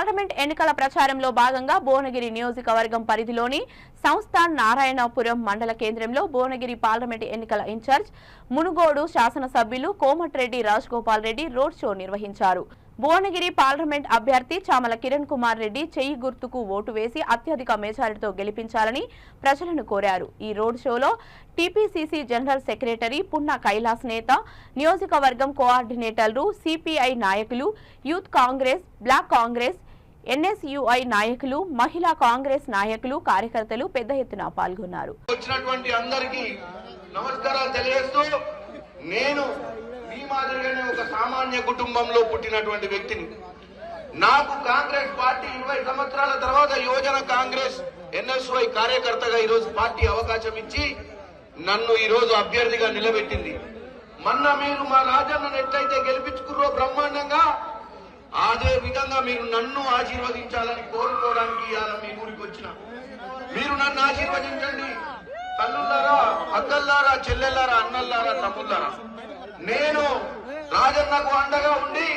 Parliament ఎన్నికల ప్రచారంలో భాగంగా భువనగిరి నియోజకవర్గం పరిధిలోని సంస్థాన్ నారాయణపురం మండల కేంద్రంలో భువనగిరి పార్లమెంట్ ఎన్నికల ఇన్ఛార్జ్ మునుగోడు శాసనసభ్యులు కోమటిరెడ్డి రాజగోపాల్ రెడ్డి రోడ్ షో నిర్వహించారు. భువనగిరి పార్లమెంట్ అభ్యర్థి చామల కిరణ్ కుమార్ రెడ్డి చెయ్యి గుర్తుకు ఓటు వేసి అత్యధిక మెజారిటీతో గెలిపించాలని ప్రజలను కోరారు. ఈ రోడ్ షోలో TPCC general secretary Punna Kailash Netha, నియోజకవర్గం కోఆర్డినేటర్లు, సిపిఐ నాయకులు, youth Congress, block Congress, NSUI నాయకులు, మహిళా కాంగ్రెస్ నాయకులు, కార్యకర్తలు పెద్ద ఎత్తున పాల్గొన్నారు. మీ మాదిరిగానే ఒక సామాన్య కుటుంబంలో పుట్టినటువంటి వ్యక్తిని. నాకు కాంగ్రెస్ పార్టీ 20 సంవత్సరాల తర్వాత యువజన కాంగ్రెస్ ఎన్ఎస్వై కార్యకర్తగా ఈరోజు పార్టీ అవకాశం ఇచ్చి నన్ను ఈరోజు అభ్యర్థిగా నిలబెట్టింది. మొన్న మీరు మా రాజన్నను ఎట్లయితే గెలిపించుకున్నారో బ్రహ్మాండంగా, అదే విధంగా మీరు నన్ను ఆశీర్వదించాలని కోరుకోవడానికి ఇవాళ మీ ఊరికి వచ్చిన. మీరు నన్ను ఆశీర్వదించండి. తల్లులారా, అక్కల్లారా, చెల్లెల్లారా, అన్నల్లారా, తమ్ముళ్ళారా, నేను రాజన్నకు అండగా ఉండి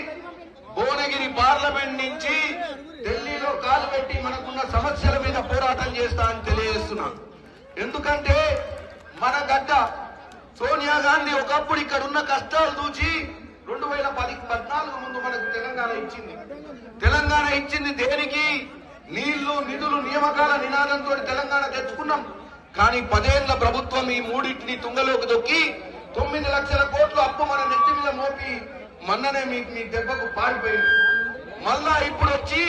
భువనగిరి పార్లమెంట్ నుంచి ఢిల్లీలో కాలు పెట్టి మనకున్న సమస్యల మీద పోరాటం చేస్తా అని తెలియజేస్తున్నా. ఎందుకంటే మన గడ్డ సోనియా గాంధీ ఒకప్పుడు ఇక్కడ ఉన్న కష్టాలు చూసి 2014 ముందు మనకు తెలంగాణ ఇచ్చింది దేనికి? నీళ్లు, నిధులు, నియామకాల నినాదంతో తెలంగాణ తెచ్చుకున్నాం. కానీ 10 ఏళ్ల ప్రభుత్వం ఈ మూడింటిని తుంగలోకి దొక్కి 9 లక్షల కోట్ల అప్పు మన నెత్తి మీద మోపి మొన్ననే మీ దెబ్బకు పారిపోయింది. మళ్ళా ఇప్పుడు వచ్చి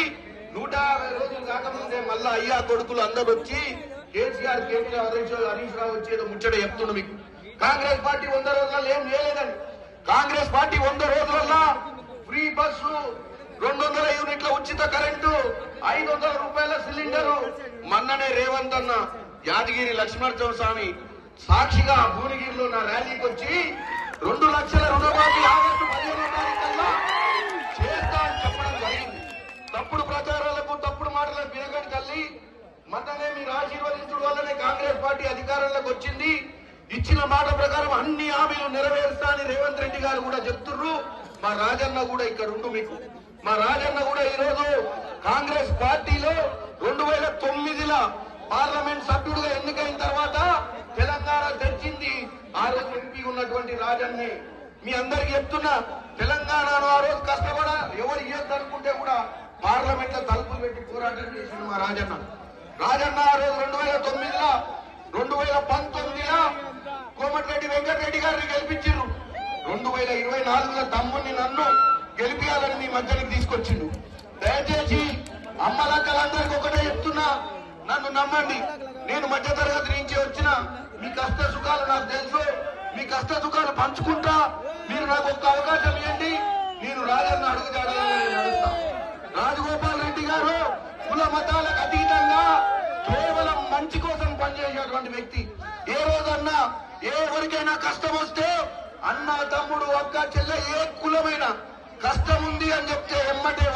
150 రోజులు కాకముందే మళ్ళా అయ్యా కొడుకులు అందరూ వచ్చి కేసీఆర్, హరీష్ రావు వచ్చేదో ముచ్చట చెప్తుండ్రు మీకు. కాంగ్రెస్ పార్టీ 100 రోజులలో ఏం చేయలేదని. కాంగ్రెస్ పార్టీ 100 రోజులలో ఫ్రీ బస్సు, 200 యూనిట్ల ఉచిత కరెంటు, 500 రూపాయల సిలిండరు. మొన్ననే రేవంత్ అన్న యాదగిరి లక్ష్మణరావు స్వామి సాక్షిగా భువనగిరిలో నా ర్యాలీకి వచ్చి 2 లక్షల రుణమాఫీ ఆగస్టు 15వ తారీఖుల్లో చేస్తా అని చెప్పడం జరిగింది. తప్పుడు ప్రచారాలకు, తప్పుడు మాటలకు వినగని తల్లి, మొన్ననే మీరు ఆశీర్వదించడం వల్లనే కాంగ్రెస్ పార్టీ అధికారంలోకి వచ్చింది. ఇచ్చిన మాట ప్రకారం అన్ని హామీలు నెరవేరుస్తా అని రేవంత్ రెడ్డి గారు కూడా చెప్తున్నారు. మా రాజన్న కూడా ఇక్కడ ఉండు మీకు. మా రాజన్న కూడా ఈరోజు కాంగ్రెస్ పార్టీలో 2009లో పార్లమెంట్ సభ్యుడిగా ఎన్నికైన తర్వాత తెలంగాణ తెచ్చింది ఆ రోజు ఎంపీ ఉన్నటువంటి రాజన్నే. మీ అందరికి చెప్తున్నా, తెలంగాణను ఆ రోజు కష్టపడా ఎవరు ఇయ్యొద్దు అనుకుంటే కూడా పార్లమెంట్ లో తలుపులు పెట్టి పోరాటం చేసింది మా రాజన్న. రాజన్న ఆ రోజు 2009లో, 2019లో కోమటిరెడ్డి వెంకటరెడ్డి గారిని గెలిపించిండ్రు. 2024లో తమ్ముడిని నన్ను గెలిపించాలని మీ మధ్యనికి తీసుకొచ్చిండు. దయచేసి అమ్మలక్కలందరికీ ఒకటే చెప్తున్నా, నన్ను నమ్మండి. నేను మధ్య తరగతి నుంచి వచ్చిన, మీ కష్ట సుఖాలు నాకు తెలుసు. మీ కష్ట సుఖాలు పంచుకుంటా. మీరు నాకు ఒక్క అవకాశం ఇవ్వండి, నేను రాజన్న అడుగుతాను. రాజగోపాల్ రెడ్డి గారు కుల మతాలకు అతీతంగా కేవలం మంచి కోసం పనిచేసేటువంటి వ్యక్తి. ఏ రోజన్నా ఎవరికైనా కష్టం వస్తే అన్న, తమ్ముడు, అక్క, చెల్లె ఏ కులమైన కష్టం ఉంది అని చెప్తే ఎమ్మటే